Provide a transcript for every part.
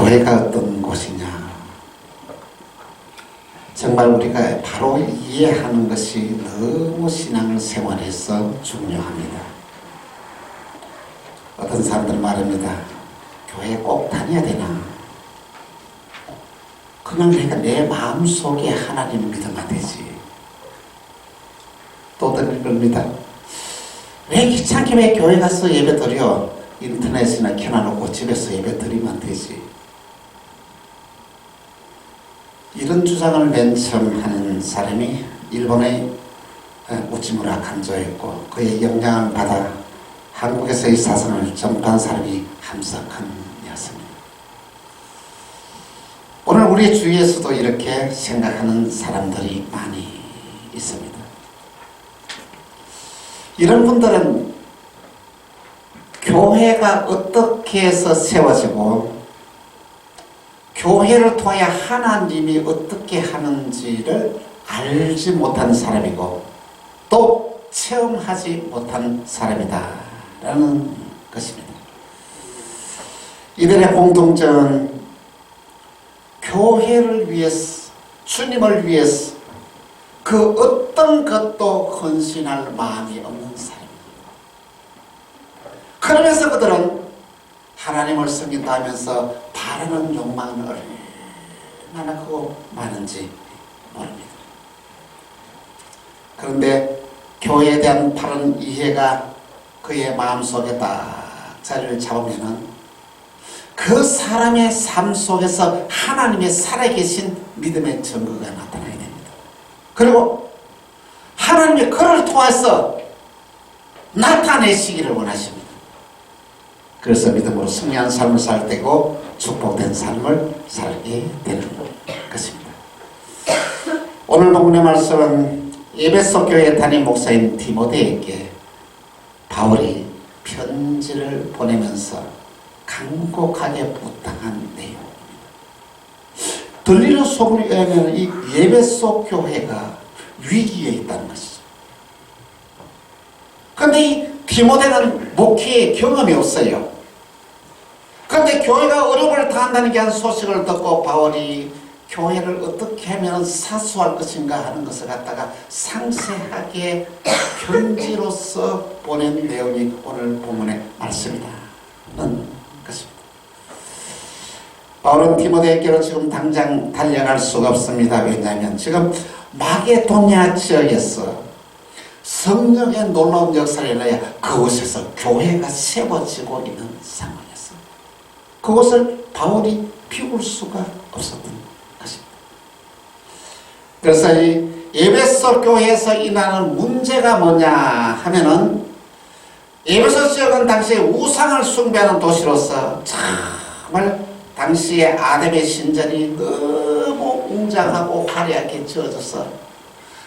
교회가 어떤 곳이냐? 정말 우리가 바로 이해하는 것이 너무 신앙을 생활해서 중요합니다. 어떤 사람들은 말합니다. 교회 꼭 다녀야 되나? 그냥 내가 내 마음속에 하나님을 믿으면 되지. 또 들을 겁니다. 왜 귀찮게 왜 교회 가서 예배 드려? 인터넷이나 켜놔놓고 집에서 예배 드리면 되지. 이런 주장을 맨 처음 하는 사람이 일본의 우치무라 간조였고, 그의 영향을 받아 한국에서의 사상을 전파한 사람이 함석헌이었습니다. 오늘 우리 주위에서도 이렇게 생각하는 사람들이 많이 있습니다. 이런 분들은 교회가 어떻게 해서 세워지고 교회를 통해 하나님이 어떻게 하는지를 알지 못한 사람이고 또 체험하지 못한 사람이다라는 것입니다. 이들의 공통점은 교회를 위해서, 주님을 위해서 그 어떤 것도 헌신할 마음이 없는 사람입니다. 그러면서 그들은 하나님을 섬긴다 하면서 바라는 욕망은 얼마나 크고 많은지 모릅니다. 그런데 교회에 대한 바른 이해가 그의 마음속에 딱 자리를 잡으면은 그 사람의 삶 속에서 하나님의 살아계신 믿음의 증거가 나타나게 됩니다. 그리고 하나님이 그를 통해서 나타내시기를 원하십니다. 그래서 믿음으로 승리한 삶을 살 때고 축복된 삶을 살게 되는 것입니다. 오늘 본문의 말씀은 에베소 교회 담임 목사인 디모데에게 바울이 편지를 보내면서 간곡하게 부탁한 내용입니다. 들리는 소문에 의하면 이 에베소 교회가 위기에 있다는 것이죠. 그런데 이 디모데는 목회의 경험이 없어요. 그런데 교회가 어려움을 당한다는 게 한 소식을 듣고 바울이 교회를 어떻게 하면 사수할 것인가 하는 것을 갖다가 상세하게 편지로서 보낸 내용이 오늘 본문의 말씀이라는 것입니다. 바울은 디모데에게로 지금 당장 달려갈 수가 없습니다. 왜냐하면 지금 마게도냐 지역에서 성령의 놀라운 역사를 일어나야 그곳에서 교회가 세워지고 있는 상황이었어요. 그것을 바울이 비울 수가 없었던 것입니다. 그래서 이 에베소 교회에서 일어나는 문제가 뭐냐 하면은 에베소 지역은 당시에 우상을 숭배하는 도시로서 정말 당시에 아담의 신전이 너무 웅장하고 화려하게 지어져서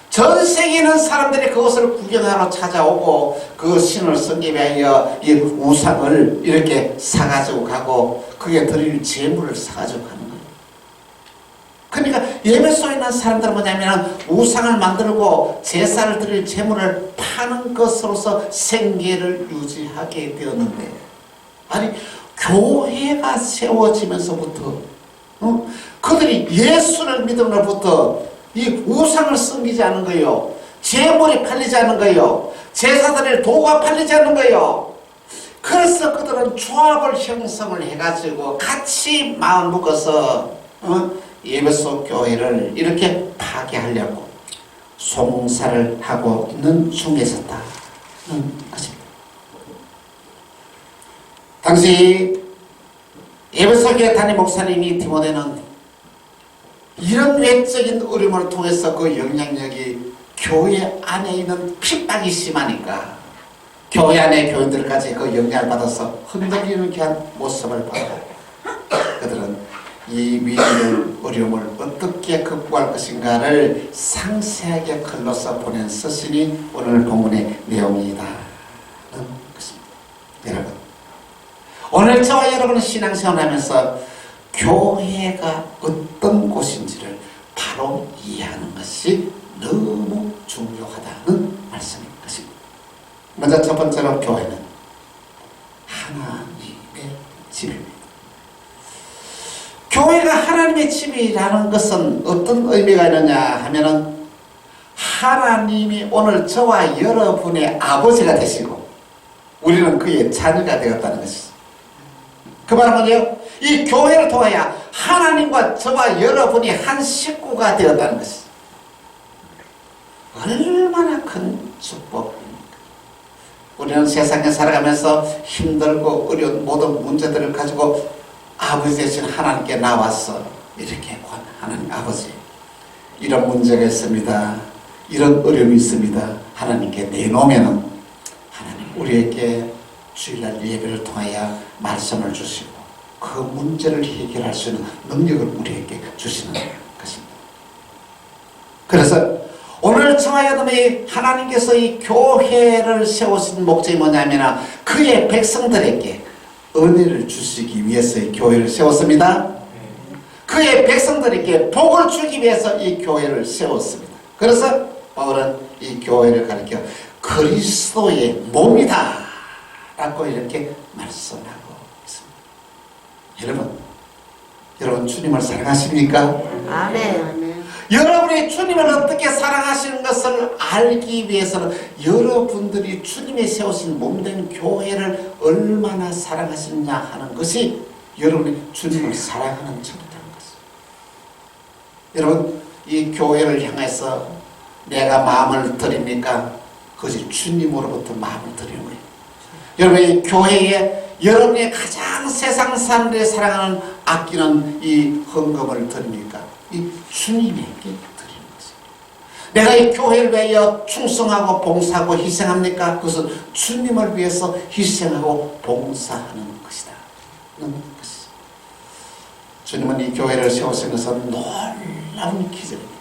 전 세계에 있는 사람들이 그것을 구경하러 찾아오고 그 신을 섬기기 위하여 이 우상을 이렇게 사가지고 가고 그게 드릴 재물을 사가지고 가는 거예요. 그러니까 에베소에 있는 사람들은 뭐냐면 우상을 만들고 제사를 드릴 재물을 파는 것으로서 생계를 유지하게 되었는데, 아니 교회가 세워지면서부터 그들이 예수를 믿음으로부터 이 우상을 섬기지 않는 거예요. 재물이 팔리지 않는 거예요. 제사드릴 도구가 팔리지 않는 거예요. 그래서 그들은 조합을 형성을 해가지고 같이 마음 묶어서 에베소 교회를 이렇게 파괴하려고 송사를 하고 있는 중에 있었다는 것입니다. 당시 에베소 교회 담임 목사님이 디모데는 이런 외적인 어려움을 통해서 그 영향력이 교회 안에 있는 핍박이 심하니까 교회 안에 교인들까지 그 영향을 받아서 흔들리는 그런 모습을 봐요. 그들은 이 위기를 어려움을 어떻게 극복할 것인가를 상세하게 글로써 보낸 서신이 오늘 본문의 내용이다. 여러분, 오늘 저와 여러분은 신앙생활하면서 교회가 어떤 곳인지를 바로 이해하는 것이 너무 중요하다는 말씀인 것입니다. 먼저 첫 번째로 교회는 하나님의 집입니다. 교회가 하나님의 집이라는 것은 어떤 의미가 있느냐 하면은 하나님이 오늘 저와 여러분의 아버지가 되시고 우리는 그의 자녀가 되었다는 것이죠. 그 말은 뭐예요? 이 교회를 통하여 하나님과 저와 여러분이 한 식구가 되었다는 것이죠. 얼마나 큰 축복입니까? 우리는 세상에 살아가면서 힘들고 어려운 모든 문제들을 가지고 아버지 되신 하나님께 나와서 이렇게 하나님 아버지 이런 문제가 있습니다. 이런 어려움이 있습니다. 하나님께 내놓으면은 하나님 우리에게 주일날 예배를 통하여 말씀을 주시고 그 문제를 해결할 수 있는 능력을 우리에게 주시는 것입니다. 그래서 오늘 저와 여러분이 하나님께서 이 교회를 세우신 목적이 뭐냐면 그의 백성들에게 은혜를 주시기 위해서 이 교회를 세웠습니다. 그의 백성들에게 복을 주기 위해서 이 교회를 세웠습니다. 그래서 바울은 이 교회를 가리켜 그리스도의 몸이다 라고 이렇게 말씀하고 있습니다. 여러분 주님을 사랑하십니까? 아멘. 여러분이 주님을 어떻게 사랑하시는 것을 알기 위해서는 여러분들이 주님이 세우신 몸된 교회를 얼마나 사랑하시느냐 하는 것이 여러분이 주님을 사랑하는 증거라는 것입니다. 여러분 이 교회를 향해서 내가 마음을 드립니까? 그것이 주님으로부터 마음을 드리는 거예요. 여러분 이 교회에 여러분이 가장 세상 사람들이 사랑하는 아끼는 이 헌금을 드립니까? 이 주님에게 드리는 것입니다. 내가 이 교회를 위하여 충성하고 봉사하고 희생합니까? 그것은 주님을 위해서 희생하고 봉사하는 것이다. 주님은 이 교회를 세우신 것은 놀라운 기적입니다.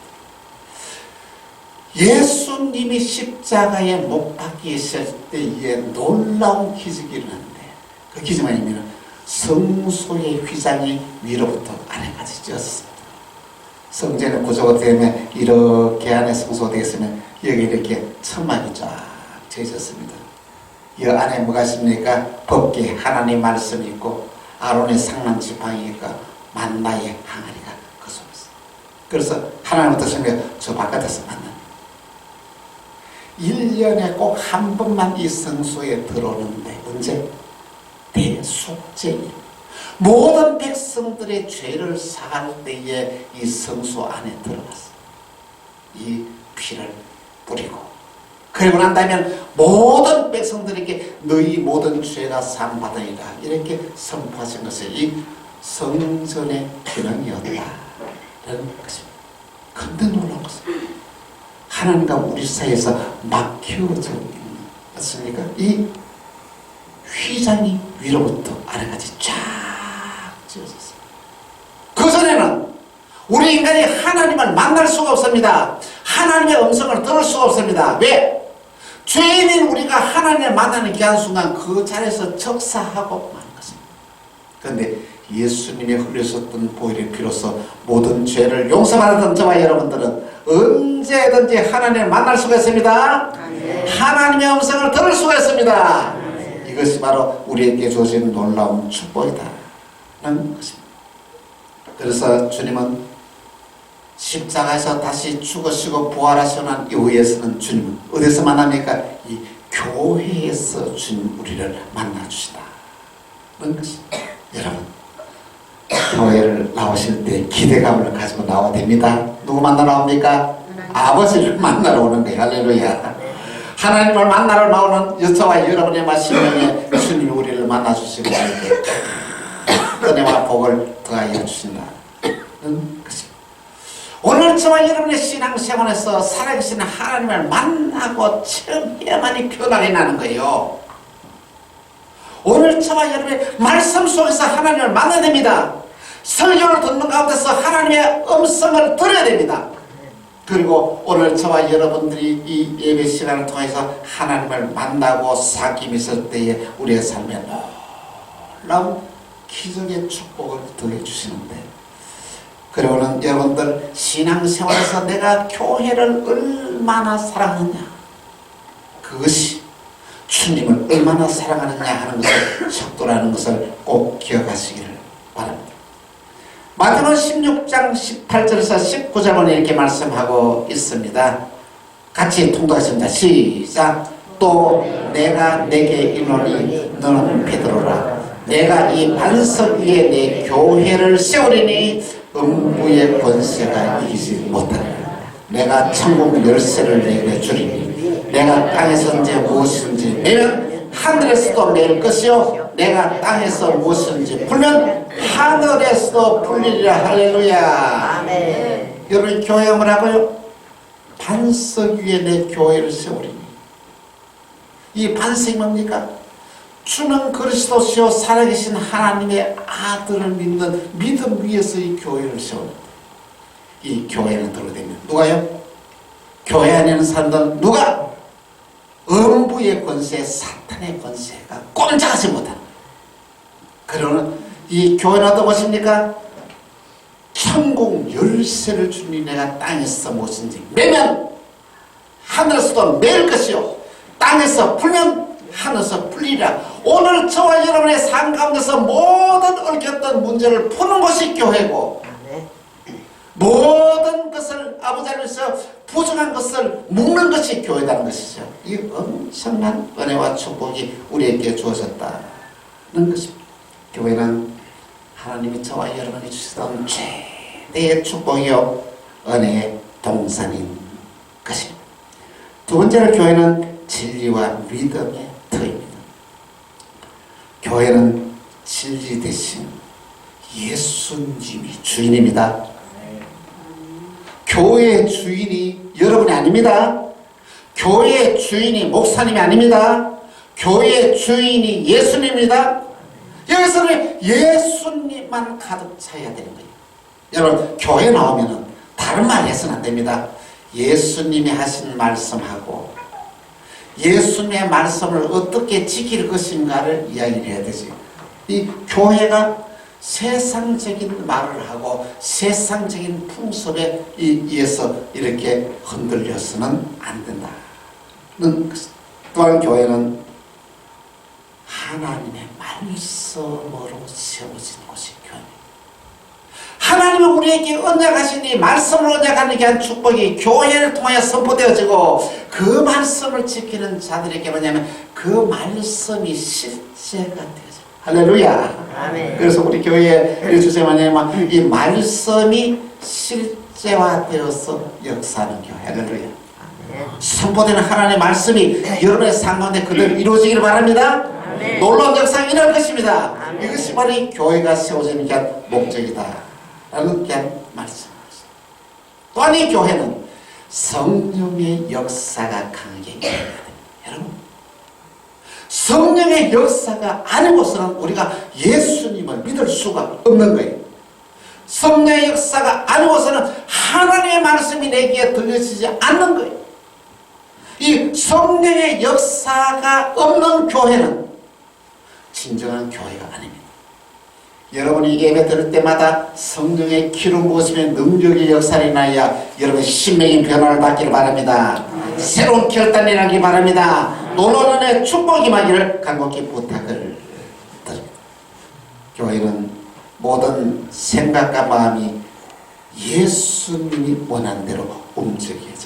예수님이 십자가에 못 박히실 때에 놀라운 기적이 일어났는데 그 기적은 아니면 성소의 휘장이 위로부터 아래까지 찢어졌습니다. 성전의 구조가 되면 이렇게 안에 성소가 되었으면 여기 이렇게 천막이 쫙 져있었습니다. 이 안에 뭐가 있습니까? 법궤 하나님 말씀이 있고 아론의 상랑 지팡이 있고 만나의 항아리가 그 속에 있어요. 그래서 하나님 어떠십니까? 저 바깥에서 만납니다. 1년에 꼭 한 번만 이 성소에 들어오는데 언제? 대속죄일 모든 백성들의 죄를 사할 때에 이 성소 안에 들어갔어. 이 피를 뿌리고 그리고 난 다음에 모든 백성들에게 너희 모든 죄가 사함받으리라 이렇게 선포하신 것이 이 성전의 기능이었다는 것입니다. 근데 놀라운 것은 하나님과 우리 사이에서 막혀져 있는 것입니까? 이 휘장이 위로부터 아래까지 쫙 찢어졌어요. 그전에는 우리 인간이 하나님을 만날 수가 없습니다. 하나님의 음성을 들을 수가 없습니다. 왜? 죄인인 우리가 하나님을 만나는 귀한 순간 그 자리에서 적사하고 마는 것입니다. 그런데 예수님이 흘리셨던 보혈의 피로서 모든 죄를 용서받았던 저와 여러분들은 언제든지 하나님을 만날 수가 있습니다. 하나님의 음성을 들을 수가 있습니다. 이것이 바로 우리에게 주어진 놀라운 축복이다라는 것입니다. 그래서 주님은 십자가에서 다시 죽으시고 부활하시고 난 이후에서는 주님은 어디서 만납니까? 이 교회에서 주님 우리를 만나주시다는 것입니다. 여러분 교회를 나오실 때 기대감을 가지고 나와야 됩니다. 누구 만나러 나옵니까? 아버지를 만나러 오는 거예요. 할렐루야. 하나님을 만나러 나오는 저와 여러분의 심령에 주님이 우리를 만나주시고 이렇게 은혜와 복을 더하여 주신다는 것입니다. 오늘 저와 여러분의 신앙생활에서 살아계신 하나님을 만나고 체험해야만이 변화가 나는 거예요. 오늘 저와 여러분의 말씀 속에서 하나님을 만나야 됩니다. 설교를 듣는 가운데서 하나님의 음성을 들어야 됩니다. 그리고 오늘 저와 여러분들이 이 예배 시간을 통해서 하나님을 만나고 사귐이 있을 때에 우리의 삶에 놀라운 기적의 축복을 더해 주시는데 그리고는 여러분들 신앙생활에서 내가 교회를 얼마나 사랑하느냐 그것이 주님을 얼마나 사랑하느냐 하는 것을 척도라는 것을 꼭 기억하시기를 바랍니다. 마태복음 16장 18절에서 19절은 이렇게 말씀하고 있습니다. 같이 통독하십니다. 시작. 또 내가 내게 이르노니 너는 베드로라. 내가 이 반석 위에 내 교회를 세우리니 음부의 권세가 이기지 못하리라. 내가 천국 열쇠를 내게 주리니 내가 땅에서 이제 무엇인지 매면 하늘에서도 매일 것이요 내가 땅에서 무엇인지 풀면 하늘에서도 풀리리라. 할렐루야. 아멘. 여러분 교회가 뭐라고요? 반석 위에 내 교회를 세우리니. 이 반석이 뭡니까? 주는 그리스도시요 살아계신 하나님의 아들을 믿는 믿음 위에서 이 교회를 세웁니다. 이 교회는 들어대면 누가요? 교회 안에 있는 사람들은 누가? 음부의 권세, 사탄의 권세가 꼼짝하지 못하는. 그러는 이 교회는 어떤 것입니까? 천국 열쇠를 주니 내가 땅에서 무엇인지 매면 하늘에서도 매일 것이요 땅에서 풀면 하늘에서 풀리라. 오늘 저와 여러분의 삶 가운데서 모든 얽혔던 문제를 푸는 것이 교회고 모든 것을 아버지 안에서 부정한 것을 묶는 것이 교회라는 것이죠. 이 엄청난 은혜와 축복이 우리에게 주어졌다는 것입니다. 교회는 하나님이 저와 여러분에게 주시던 최대의 축복이요 은혜의 동산인 것입니다. 두 번째로 교회는 진리와 믿음의 터입니다. 교회는 진리 대신 예수님이 주인입니다. 교회의 주인이 여러분이 아닙니다. 교회의 주인이 목사님이 아닙니다. 교회의 주인이 예수님입니다. 여기서는 예수님만 가득 차야 되는 거예요. 여러분 교회 나오면은 다른 말 해서는 안 됩니다. 예수님이 하신 말씀하고 예수님의 말씀을 어떻게 지킬 것인가를 이야기를 해야 되지. 이 교회가 세상적인 말을 하고 세상적인 풍습에 의해서 이렇게 흔들려서는 안 된다는 것. 또한 교회는 하나님의 말씀으로 세워진 곳이 교회입니다. 하나님은 우리에게 언약하신 이 말씀을 언약하는 게 한 축복이 교회를 통해 선포되어지고 그 말씀을 지키는 자들에게 뭐냐면 그 말씀이 실제가 되어져. 할렐루야. 아멘. 그래서 우리 교회에 주제 뭐냐면 이 말씀이 실제화되어서 역사하는 교회. 할렐루야. 선포되는 하나님의 말씀이 여러분의 삶 가운데 그대로 이루어지기를 바랍니다. 아멘. 놀라운 역사가 일어날 것입니다. 아멘. 이것이 바로 이 교회가 세워지는 게 목적이다 라는 게 말씀입니다. 또한 이 교회는 성령의 역사가 강하게 일어나야 됩니다. 여러분 성령의 역사가 아니고서는 우리가 예수님을 믿을 수가 없는 거예요. 성령의 역사가 아니고서는 하나님의 말씀이 내게 들려지지 않는 거예요. 이 성령의 역사가 없는 교회는 진정한 교회가 아닙니다. 여러분이 예배 들을 때마다 성령의 기름 부으심의 능력의 역사를 인하여 여러분 신명인 변화를 받기를 바랍니다. 새로운 결단이 나기 바랍니다. 놀라운 은혜의 축복이 임하기를 간곡히 부탁을 드립니다. 교회는 모든 생각과 마음이 예수님이 원하는 대로 움직여야 됩니다.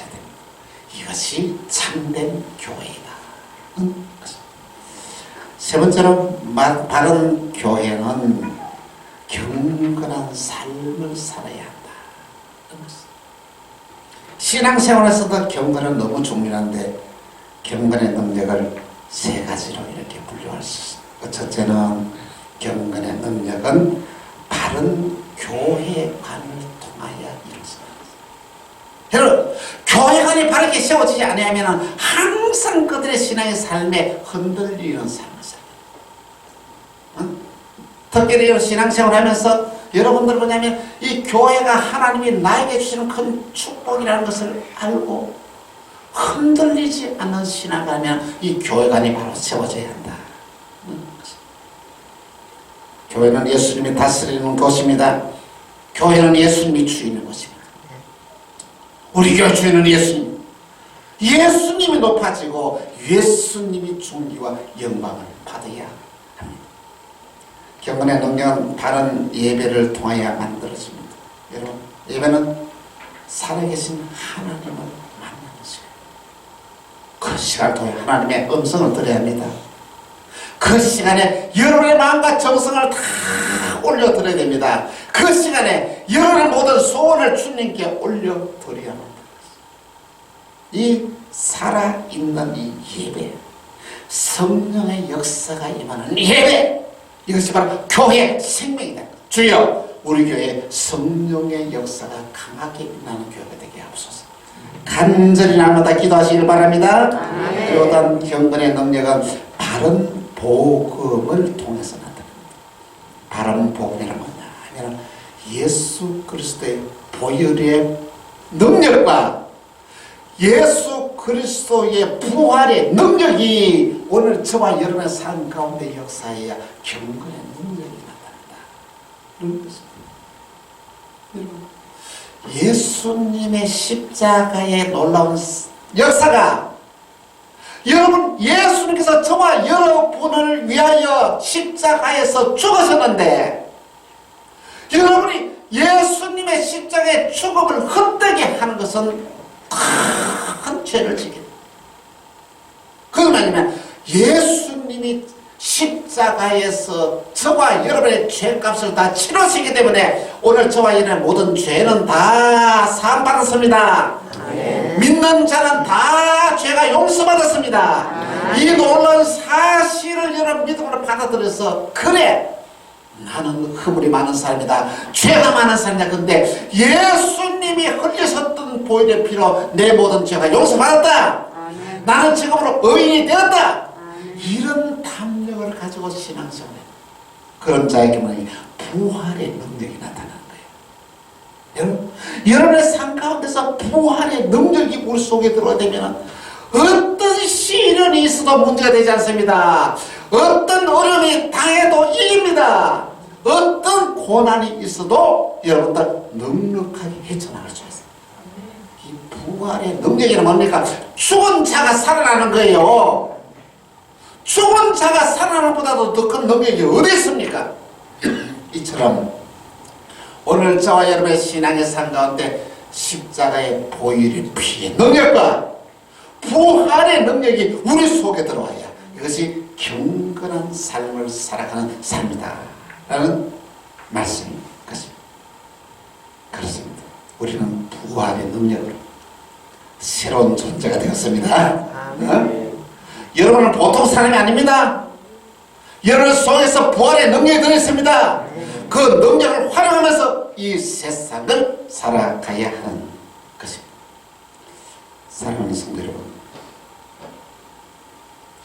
이것이 참된 교회이다. 세 번째로 바른 교회는 경건한 삶을 살아야 한다. 신앙생활에서도 경건은 너무 중요한데 경건의 능력을 세 가지로 이렇게 분류할 수 있습니다. 첫째는 경건의 능력은 바른 교회관을 통하여 이루어집니다. 여러분 교회관이 바르게 세워지지 않으면 항상 그들의 신앙의 삶에 흔들리는 삶을 살아요. 특별히 신앙생활을 하면서 여러분들 뭐냐면 이 교회가 하나님이 나에게 주시는 큰 축복이라는 것을 알고 흔들리지 않는 신앙을 하면 이 교회관이 바로 세워져야 한다. 교회는 예수님이 다스리는 곳입니다. 교회는 예수님이 주인인 곳입니다. 우리 교회 주인은 예수님. 예수님이 높아지고 예수님이 존귀와 영광을 받아야 합니다. 경건의 능력은 바른 예배를 통하여 만들어집니다. 여러분, 예배는 살아계신 하나님을 만나는 시간. 그 시간을 통해 하나님의 음성을 들어야 합니다. 그 시간에 여러분의 마음과 정성을 다 올려드려야 됩니다. 그 시간에 여러분의 모든 소원을 주님께 올려드려야 합니다. 이 살아있는 이 예배, 성령의 역사가 임하는 예배, 이것이 바로 교회의 생명이다. 주여, 우리 교회에 성령의 역사가 강하게 임하는 교회가 되게 하옵소서. 간절히 날마다 기도하시길 바랍니다. 요단 경건의 능력은 바른 복음을 통해서 나타납니다. 바른 복음이란 뭐냐 하면 예수 그리스도의 보혈의 능력과 예수 그리스도의 부활의 능력이 오늘 저와 여러분의 삶 가운데 역사해야 경건의 능력이 나타난다. 이런 것입니다. 예수님의 십자가의 놀라운 역사가, 여러분, 예수님께서 저와 여러분을 위하여 십자가에서 죽으셨는데 여러분이 예수님의 십자가의 죽음을 헛되게 하는 것은 큰 죄를 지게. 그건 아니면 예수님이 십자가에서 저와 여러분의 죄값을 다 치르시기 때문에 오늘 저와 여러분의 모든 죄는 다 사함받았습니다. 믿는 자는 다 죄가 용서받았습니다. 이 놀라운 사실을 여러분 믿음으로 받아들여서, 그래, 나는 허물이 많은 사람이다, 죄가 많은 사람이다. 근데 예수님이 흘리셨던 보혈의 피로 내 모든 죄가 용서받았다. 나는 지금으로 의인이 되었다. 이런 담력을 가지고 신앙생활, 그런 자에게만 부활의 능력이 나타나는 거예요. 여러분의 삶 가운데서 부활의 능력이 우리 속에 들어오면 어떤 시련이 있어도 문제가 되지 않습니다. 어떤 어려움이 당해도 이깁니다. 어떤 고난이 있어도 여러분들 넉넉하게 헤쳐나갈 수 있어요. 이 부활의 능력이란 뭡니까? 죽은 자가 살아나는 거예요. 죽은 자가 살아나는 것보다도 더 큰 능력이 어디 있습니까? 이처럼 오늘 저와 여러분의 신앙의 삶 가운데 십자가의 보혈의 피의 능력과 부활의 능력이 우리 속에 들어와야 이것이 경건한 삶을 살아가는 삶이다 라는 말씀인 것입니다. 그렇습니다. 우리는 부활의 능력으로 새로운 존재가 되었습니다. 여러분은 보통 사람이 아닙니다. 여러분 속에서 부활의 능력이 들어있습니다. 그 능력을 활용하면서 이 세상을 살아가야 하는 것입니다. 사랑하는 성도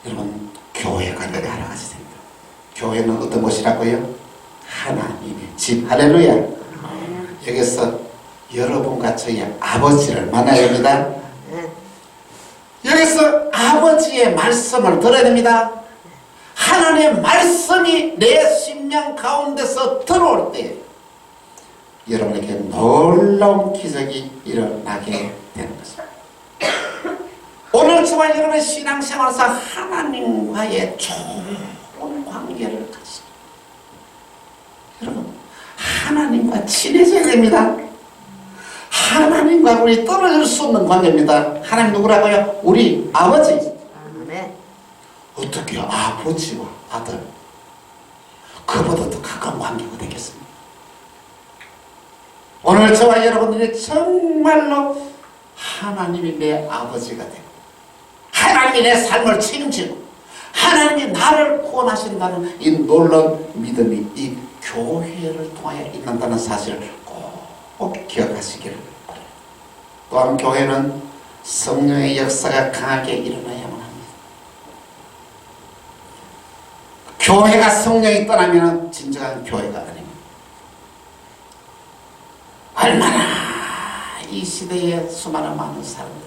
여러분, 교회가 늘 여러 가지 됩니다. 교회는 어떤 곳이라고요? 하나님의 집. 할렐루야. 여기서 여러분과 저희 아버지를 만나야 됩니다. 여기서 아버지의 말씀을 들어야 됩니다. 하나님의 말씀이 내 심령 가운데서 들어올 때 여러분에게 놀라운 기적이 일어나게 되는 것입니다. 오늘 저와 여러분의 신앙생활에서 하나님과의 좋은 관계를 가지고 여러분, 하나님과 친해져야 됩니다. 하나님과 우리 떨어질 수 없는 관계입니다. 하나님 누구라고요? 우리 아버지. 어떻게 아버지와 아들, 그보다 더 가까운 관계가 되겠습니까? 오늘 저와 여러분들이 정말로 하나님이 내 아버지가 되고 하나님이 내 삶을 책임지고 하나님이 나를 구원하신다는 이 놀라운 믿음이 이 교회를 통하여 있는다는 사실을 꼭 기억하시기를 바랍니다. 또한 교회는 성령의 역사가 강하게 일어나야만 합니다. 교회가 성령이 떠나면 진정한 교회가 아닙니다. 얼마나 이 시대에 수많은 많은 사람들이,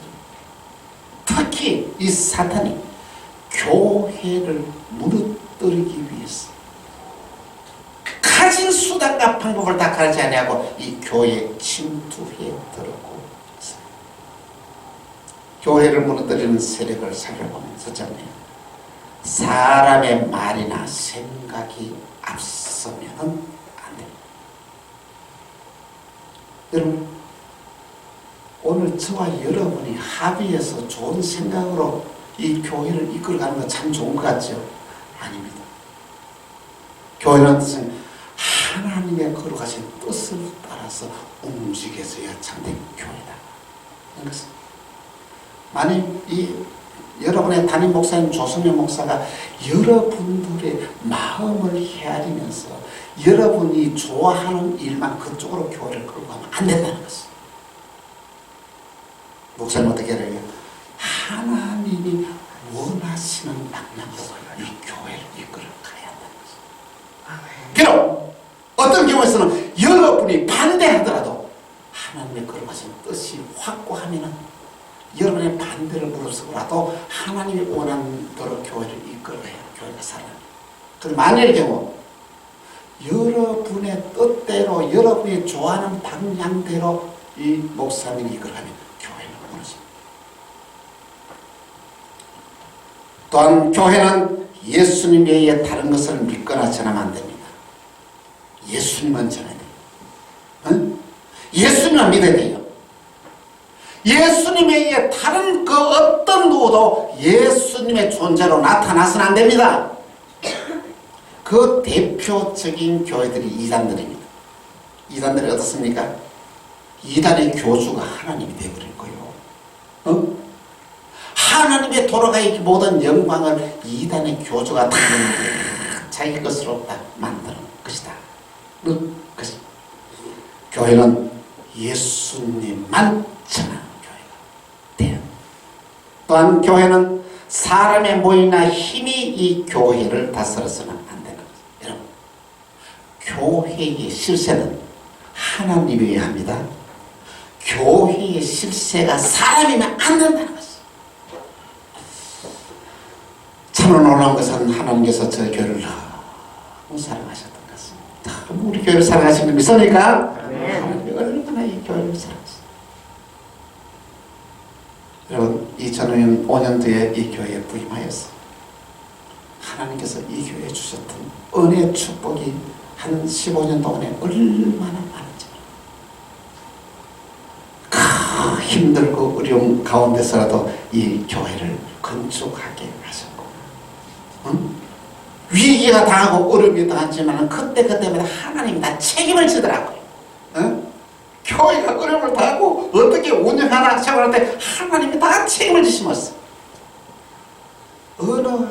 특히 이 사탄이 교회를 무너뜨리기 위해서 가진 수단과 방법을 다 가르치 아니하고 이 교회에 침투해 들어오고 있습니다. 교회를 무너뜨리는 세력을 살펴보면 첫째는 사람의 말이나 생각이 앞서면은 안 됩니다. 여러분, 오늘 저와 여러분이 합의해서 좋은 생각으로 이 교회를 이끌어가는 거 참 좋은 것 같죠? 아닙니다. 교회는 하나님의 거룩하신 뜻을 따라서 움직여서야 참된 교회다. 그래서 만약 여러분의 담임 목사님 조성현 목사가 여러분들의 마음을 헤아리면서 여러분이 좋아하는 일만 그쪽으로 교회를 끌고 가면 안 된다는 것을. 목사님 어떻게 해야 하나님이 원하시는 방향으로 이 교회를 이끌어 가야 한다는 것을. 비록 어떤 경우에서는 여러분이 반대하더라도 하나님의 거룩하신 뜻이 확고하면은 여러분의 반대를 무릅쓰고라도 하나님이 원하는 대로 교회를 이끌어가야 교회가 살아요. 그런데 만일의 경우 여러분의 뜻대로 여러분이 좋아하는 방향대로 이 목사님이 이끌어가면 교회는 무너집니다. 또한 교회는 예수님 외에 다른 것을 믿거나 전하면 안 됩니다. 예수님만 전해야 돼요. 응? 예수님만 믿어야 돼요. 예수님 외에 다른 그 어떤 누구도 예수님의 존재로 나타나서는 안 됩니다. 그 대표적인 교회들이 이단들입니다. 이단들이 어떻습니까? 이단의 교주가 하나님이 되어버린 거예요. 어? 하나님의 돌아가기 모든 영광을 이단의 교주가 다 자기 것으로 딱 만드는 것이다. 그것이 교회는 예수님만 전하는 교회가 돼요. 또한 교회는 사람의 모임이나 힘이 이 교회를 다스려서는 안 되는 거죠. 여러분, 교회의 실세는 하나님이 합니다. 교회의 실세가 사람이면 안 된다는 것이죠. 참으로 놀라운 것은 하나님께서 저 교회를 너무 사랑하셨던 것 같습니다. 우리 교회를 사랑하시는 분 믿습니까? 하나님이 얼마나 이 교회를 사랑하셨습니다. 여러분, 2005년 뒤에 이 교회에 부임하였어. 하나님께서 이 교회에 주셨던 은혜의 축복이 한 15년 동안에 얼마나 많은지. 힘들고 어려움 가운데서라도 이 교회를 건축하게 하셨고, 응? 위기가 당하고 어려움이 당하지만 그때마다 하나님이 다 책임을 지더라고요. 응? 교회가 어려움을 당하고 어떻게 운영하나 생각할 때 하나님이 다 책임을 지시면서 어느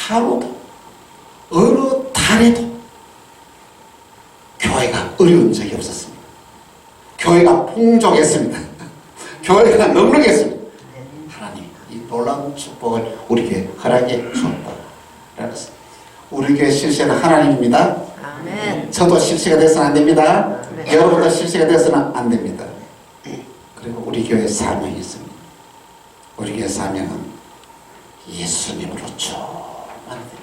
하루도 어느 달에도 교회가 어려운 적이 없었습니다. 교회가 풍족했습니다. 교회가 넉넉했습니다. 하나님 이 놀라운 축복을 우리에게 허락해 주었다. 우리 교회 실세는 하나님입니다. 아멘. 저도 실세가 되어서는 안 됩니다. 아멘. 여러분도 실세가 되어서는 안 됩니다. 그리고 우리 교회 사명이 있습니다. 우리 교회 사명은 예수님으로 충만됩니다.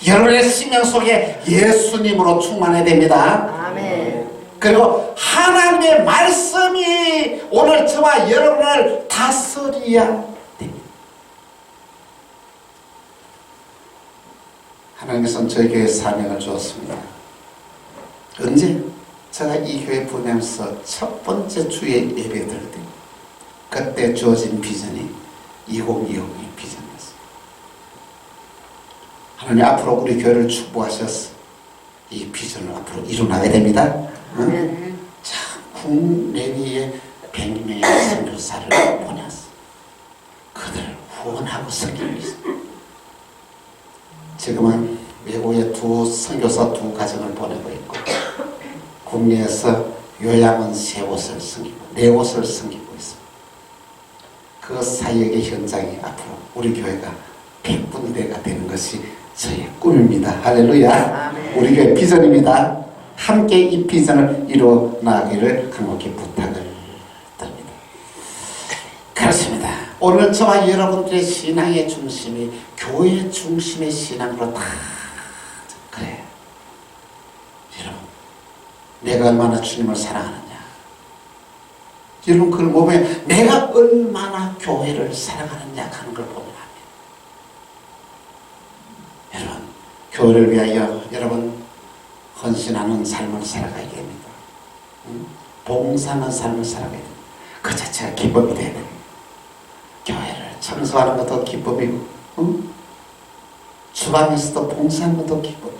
여러분의 생명 속에 예수님으로 충만해야 됩니다. 아멘. 그리고 하나님의 말씀이 오늘 저와 여러분을 다스려야 됩니다. 하나님께서는 저희 교회에 사명을 주었습니다. 언제? 제가 이 교회 부임하면서 첫 번째 주에 예배 드릴 때 그때 주어진 비전이 2020의 비전이었어요. 하나님 앞으로 우리 교회를 축복하셔서 이 비전을 앞으로 이루나가게 됩니다. 응? 참 국내외에 100명의 선교사를 보냈어. 그들을 후원하고 섬기고 있습니다. 지금은 외국에 선교사 두 가정을 보내고 있고 국내에서 요양원 3곳을 섬기고 4곳을 섬기고 있습니다. 그 사역의 현장이 앞으로 우리 교회가 100군데가 되는 것이 저의 꿈입니다. 할렐루야. 아멘. 우리 교회 비전입니다. 함께 이 비전을 이루어 나가기를 간곡히 부탁을 드립니다. 그렇습니다. 오늘 저와 여러분들의 신앙의 중심이 교회 중심의 신앙으로 다 그래. 여러분, 내가 얼마나 주님을 사랑하느냐. 여러분 그걸 보면 내가 얼마나 교회를 사랑하느냐 하는 걸 보면 합니다. 교회를 위하여 여러분 헌신하는 삶을 살아가야 됩니다. 봉사하는 삶을 살아가야 됩니다. 그 자체가 기쁨이 돼야 됩니다. 교회를 청소하는 것도 기쁨이고 주방에서도 봉사하는 것도 기쁨이고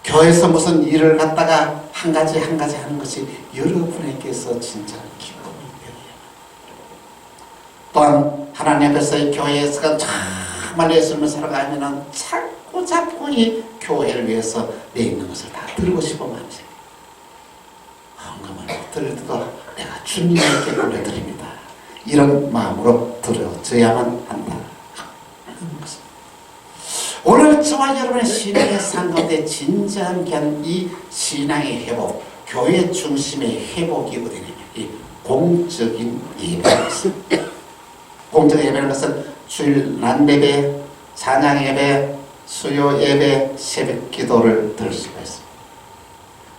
교회에서 무슨 일을 갖다가 한 가지 하는 것이 여러분에게서 진짜 기쁨이 되어야 또한 하나님 앞에서의 교회에서 정말 예수님을 살아가면 자꾸 이 교회를 위해서 내 있는 것을 다 드리고 싶은 마음이 생겨요. 헌금을 못 드려도 내가 주님께 올려드립니다. 이런 마음으로 드려져야만 한다. 오늘 저와 여러분의 신앙의 삶 가운데 진정한 이 신앙의 회복, 교회 중심의 회복이 어디냐면 이 공적인 예배입니다. 공적 예배라는 것은 주일 낮 예배, 찬양 예배, 수요 예배, 새벽 기도를 들을 수가 있습니다.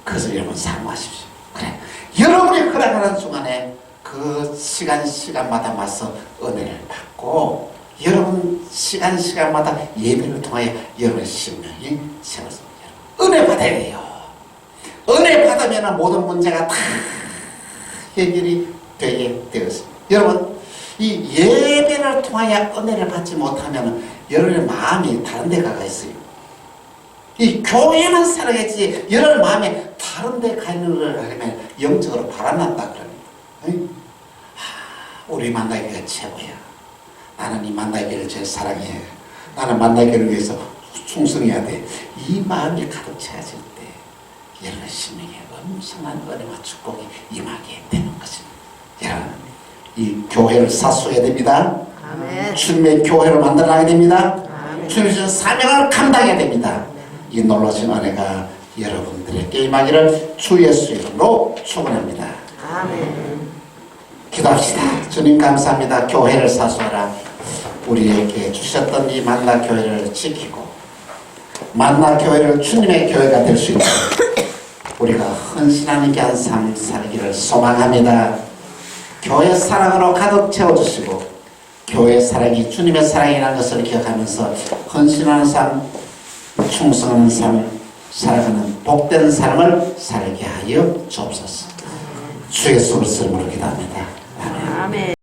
그것을 여러분 사모하십시오. 그래, 여러분이 허락하는 중간에 그 시간마다 맞서 은혜를 받고 여러분 시간마다 예배를 통하여 여러분의 심령이 세워집니다. 은혜 받아야 해요. 은혜 받으면 모든 문제가 다 해결이 되게 되었습니다. 여러분 이 예배를 통하여 은혜를 받지 못하면 여러분의 마음이 다른 데 가가 있어요. 이 교회만 살아야지 여러분 마음이 다른 데 가 있는 걸 하려면 영적으로 바람난다 그럽니다. 우리 만나기가 최고야. 나는 이 만나기를 제일 사랑해. 나는 만나기를 위해서 충성해야 돼. 이 마음이 가득 차질 때 여러분 심령에 엄청난 은혜와 축복이 임하게 되는 것입니다. 여러분 이 교회를 사수해야 됩니다. 아멘. 주님의 교회를 만들어가야 됩니다. 아멘. 주님의 주신 사명을 감당해야 됩니다. 이 놀라신 은혜가 여러분들에게 임하기를 주 예수 이름으로 축원합니다. 아멘. 기도합시다. 주님 감사합니다. 교회를 사수하라. 우리에게 주셨던 이 만나 교회를 지키고 만나 교회를 주님의 교회가 될 수 있도록 우리가 헌신하는 귀한 삶 살기를 소망합니다. 교회 사랑으로 가득 채워주시고 교회 사랑이 주님의 사랑이라는 것을 기억하면서 헌신하는 삶, 충성하는 삶, 살아가는 복된 삶을 살게 하여 주옵소서. 주의 수를 쓰므로 기도합니다. 아멘. 아멘.